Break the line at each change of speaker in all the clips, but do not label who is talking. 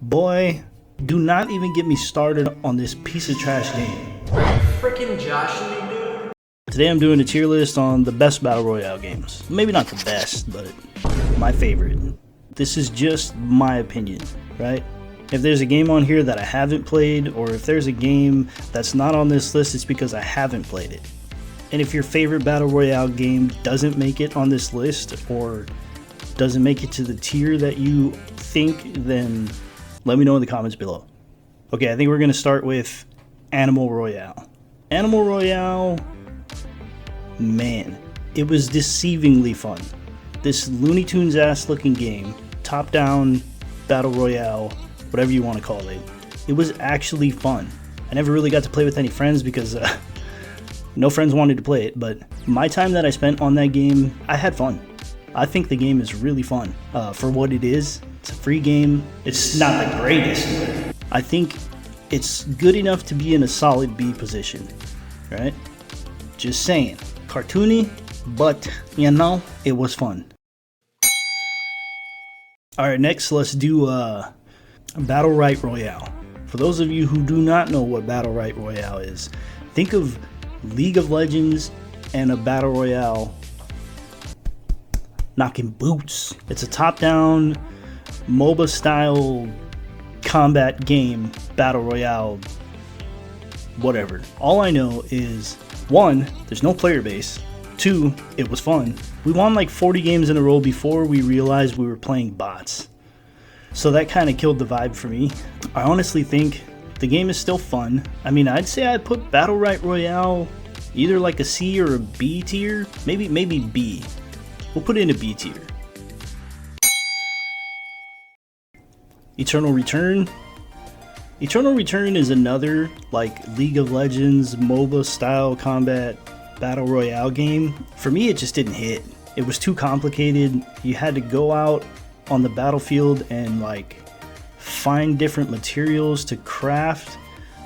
Boy, do not even get me started on this piece of trash game.
Freaking joshing me, dude.
Today I'm doing a tier list on the best Battle Royale games. Maybe not the best, but my favorite. This is just my opinion, right? If there's a game on here that I haven't played, or if there's a game that's not on this list, it's because I haven't played it. And if your favorite Battle Royale game doesn't make it on this list, or doesn't make it to the tier that you think, then let me know in the comments below. Okay, I think we're going to start with Animal Royale. Animal Royale, man, it was deceivingly fun. This Looney Tunes ass looking game, top down Battle Royale, whatever you want to call it, it was actually fun. I never really got to play with any friends because no friends wanted to play it, but my time that I spent on that game, I had fun. I think the game is really fun for what it is. It's a free game. It's not the greatest, but I think it's good enough to be in a solid B position, right? Just saying. Cartoony, but you know, it was fun. Alright, next let's do Battle Royale. For those of you who do not know what Battle Royale is, think of League of Legends and a Battle Royale knocking boots. It's a top-down MOBA style combat game, Battle Royale, whatever. All I know is, 1, there's no player base. 2, it was fun. We won like 40 games in a row before we realized we were playing bots. So that kind of killed the vibe for me. I honestly think the game is still fun. I mean, I'd say I'd put Battle Royale either like a C or a B tier. Maybe B. We'll put it in a B tier. Eternal Return. Eternal Return is another like League of Legends MOBA style combat Battle Royale game. For me, it just didn't hit. It was too complicated. You had to go out on the battlefield and like find different materials to craft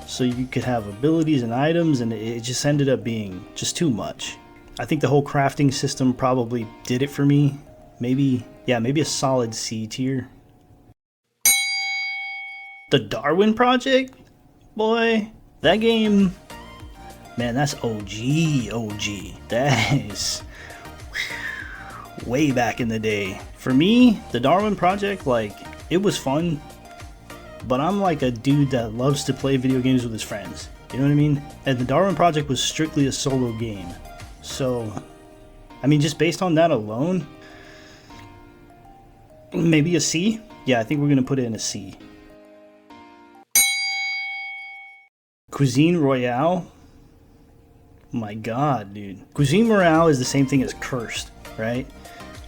so you could have abilities and items, and it just ended up being just too much. I think the whole crafting system probably did it for me. Maybe a solid C tier. The Darwin Project? Boy, that game, man, that's OG. That is way back in the day. For me, the Darwin Project, like, it was fun, but I'm like a dude that loves to play video games with his friends. You know what I mean? And the Darwin Project was strictly a solo game. So, I mean, just based on that alone, maybe a C? Yeah, I think we're gonna put it in a C. Cuisine Royale? My god, dude. Cuisine Royale is the same thing as Cursed, right?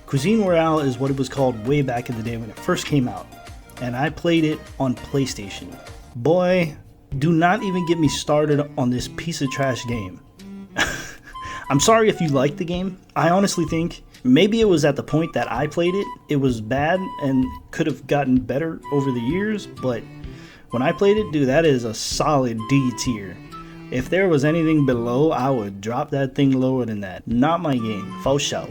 Cuisine Royale is what it was called way back in the day when it first came out, and I played it on PlayStation. Boy, do not even get me started on this piece of trash game. I'm sorry if you liked the game. I honestly think maybe it was at the point that I played it, it was bad and could have gotten better over the years, but when I played it, dude, that is a solid D tier. If there was anything below, I would drop that thing lower than that. Not my game, faux show.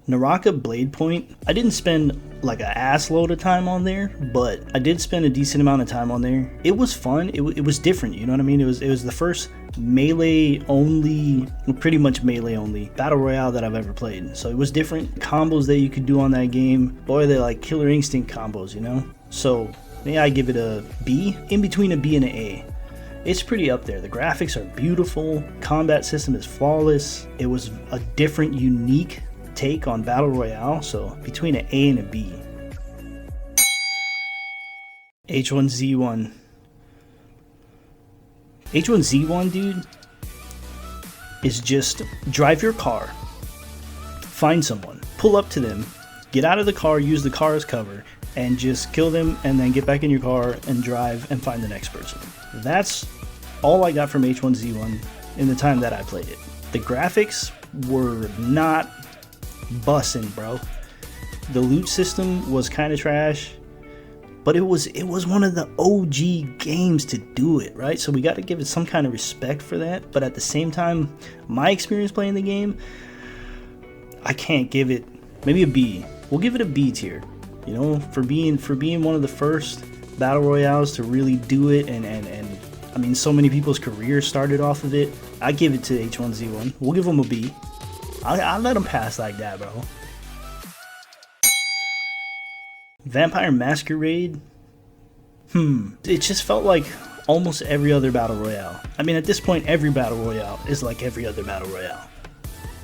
Naraka Blade Point, I didn't spend like an ass load of time on there, but I did spend a decent amount of time on there. It was fun, it was different, you know what I mean? It was the first melee only, pretty much melee only Battle Royale that I've ever played. So it was different combos that you could do on that game. Boy, they're like Killer Instinct combos, you know? So maybe I give it a B, in between a B and an A. It's pretty up there. The graphics are beautiful, combat system is flawless. It was a different, unique take on Battle Royale, so between an A and a B. H1Z1. H1Z1, dude, is just drive your car, find someone, pull up to them, get out of the car, use the car as cover, and just kill them, and then get back in your car and drive and find the next person. That's all I got from H1Z1 in the time that I played it. The graphics were not bussin', bro. The loot system was kind of trash, but it was one of the OG games to do it, right? So we got to give it some kind of respect for that. But at the same time, my experience playing the game, I can't give it, maybe a B. We'll give it a B tier. You know, for being one of the first battle royales to really do it, and I mean, so many people's careers started off of it. I give it to H1Z1. We'll give them a B. I let them pass like that, bro. Vampire Masquerade. It just felt like almost every other battle royale. I mean, at this point, every battle royale is like every other battle royale.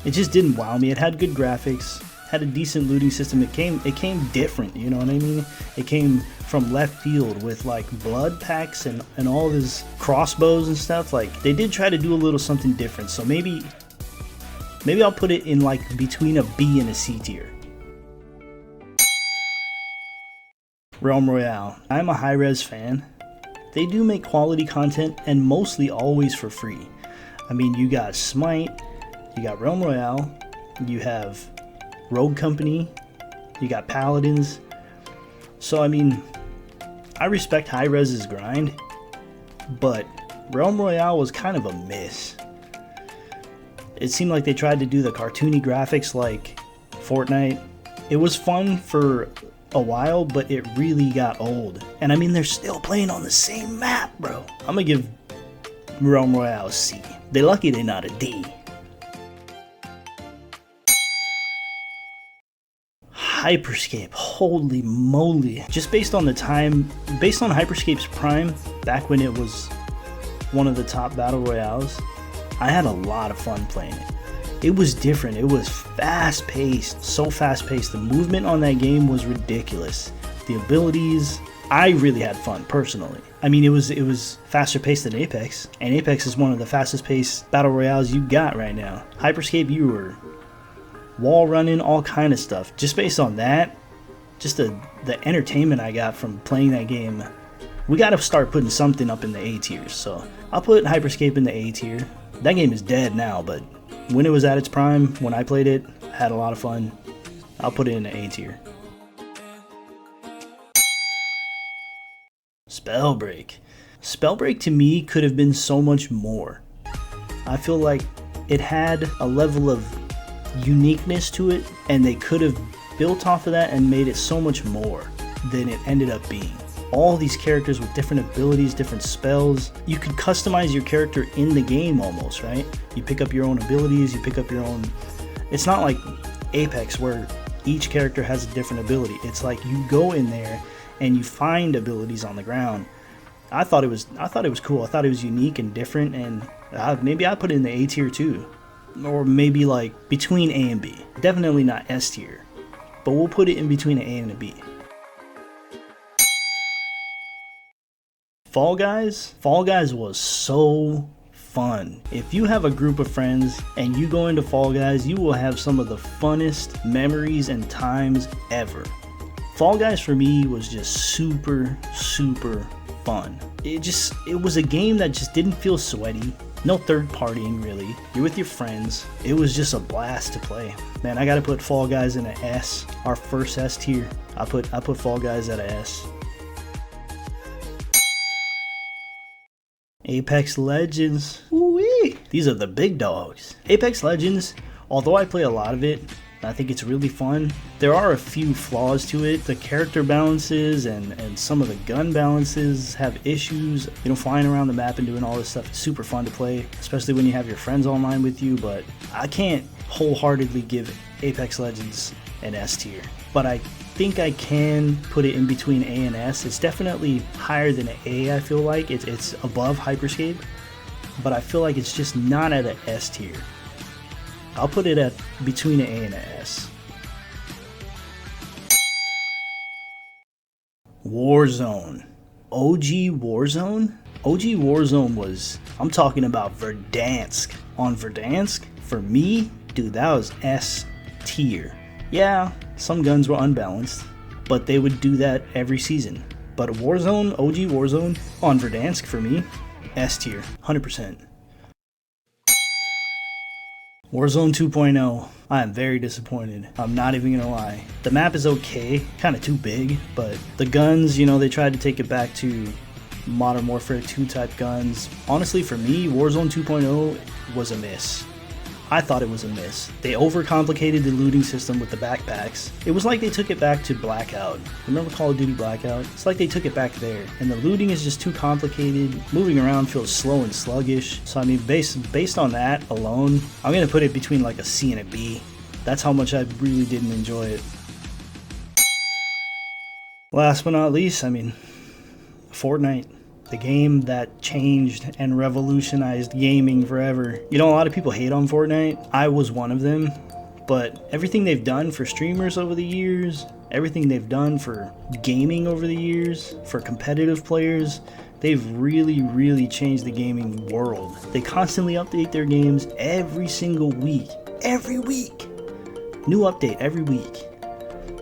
It just didn't wow me. It had good graphics, had a decent looting system. It came different, you know what I mean? It came from left field with like blood packs and all this crossbows and stuff. Like, they did try to do a little something different. So maybe I'll put it in like between a B and a C tier. Realm Royale. I'm a high-res fan. They do make quality content, and mostly always for free. I mean, you got Smite, you got Realm Royale, you have Rogue Company, you got Paladins. So I mean, I respect high-res's grind, but Realm Royale was kind of a miss. It seemed like they tried to do the cartoony graphics like Fortnite. It was fun for a while, but it really got old. And I mean, they're still playing on the same map, bro. I'm gonna give Realm Royale a C. They're lucky they're not a D. Hyperscape, holy moly. Just based on the time, based on Hyperscape's prime, back when it was one of the top battle royales, I had a lot of fun playing it. It was different. It was fast paced, so fast paced. The movement on that game was ridiculous. The abilities, I really had fun personally. I mean, it was faster paced than Apex, and Apex is one of the fastest paced battle royales you got right now. Hyperscape, you were wall running, all kind of stuff. Just based on that, just the entertainment I got from playing that game, we got to start putting something up in the A tier. So I'll put Hyperscape in the A tier. That game is dead now, but when it was at its prime, when I played it, I had a lot of fun. I'll put it in the A tier. Spellbreak. Spellbreak to me could have been so much more. I feel like it had a level of uniqueness to it, and they could have built off of that and made it so much more than it ended up being. All these characters with different abilities, different spells. You could customize your character in the game almost, right? You pick up your own abilities, you pick up your own... It's not like Apex where each character has a different ability. It's like you go in there and you find abilities on the ground. I thought it was cool. I thought it was unique and different, and maybe I put it in the A tier too. Or maybe like between A and B. Definitely not S tier, but we'll put it in between an A and a B. Fall Guys? Fall Guys was so fun. If you have a group of friends and you go into Fall Guys, you will have some of the funnest memories and times ever. Fall Guys for me was just super fun. It was a game that just didn't feel sweaty. No third partying really. You're with your friends. It was just a blast to play. Man, I gotta put Fall Guys in an S. Our first S tier. I put Fall Guys at a S. Apex Legends. Ooh-wee. These are the big dogs. Apex Legends, although I play a lot of it, I think it's really fun. There are a few flaws to it. The character balances and some of the gun balances have issues. You know, flying around the map and doing all this stuff is super fun to play, especially when you have your friends online with you, but I can't wholeheartedly give Apex Legends an S tier. But I think I can put it in between A and S. It's definitely higher than an A, I feel like. It's above Hyperscape, but I feel like it's just not at an S tier. I'll put it at between an A and an S. Warzone. OG Warzone? OG Warzone was, I'm talking about Verdansk. On Verdansk, for me, dude, that was S tier. Yeah, some guns were unbalanced, but they would do that every season. But Warzone, OG Warzone, on Verdansk for me, S tier, 100%. Warzone 2.0, I am very disappointed. I'm not even gonna lie. The map is okay, kind of too big, but the guns, you know, they tried to take it back to Modern Warfare 2 type guns. Honestly, for me, Warzone 2.0 was a miss. I thought it was a miss. They overcomplicated the looting system with the backpacks. It was like they took it back to Blackout. Remember Call of Duty Blackout? It's like they took it back there. And the looting is just too complicated. Moving around feels slow and sluggish. So I mean, based on that alone, I'm gonna put it between like a C and a B. That's how much I really didn't enjoy it. Last but not least, I mean, Fortnite. The game that changed and revolutionized gaming forever. You know, a lot of people hate on Fortnite. I was one of them. But everything they've done for streamers over the years, everything they've done for gaming over the years, for competitive players, they've really changed the gaming world. They constantly update their games every single week. Every week! New update every week.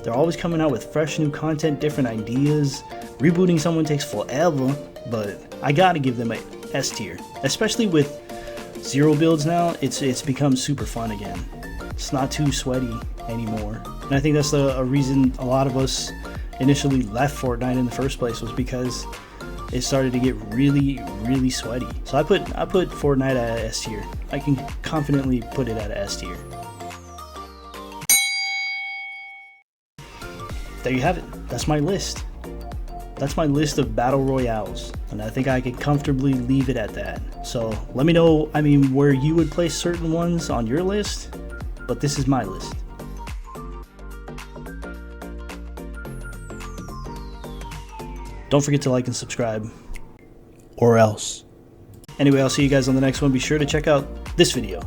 They're always coming out with fresh new content, different ideas. Rebooting someone takes forever, but I gotta give them a S tier. Especially with zero builds now, it's become super fun again. It's not too sweaty anymore. And I think that's a reason a lot of us initially left Fortnite in the first place, was because it started to get really sweaty. So I put Fortnite at S tier. I can confidently put it at S tier. There you have it. That's my list. That's my list of battle royales, and I think I could comfortably leave it at that. So let me know, I mean, where you would place certain ones on your list, but this is my list. Don't forget to like and subscribe, or else. Anyway, I'll see you guys on the next one. Be sure to check out this video.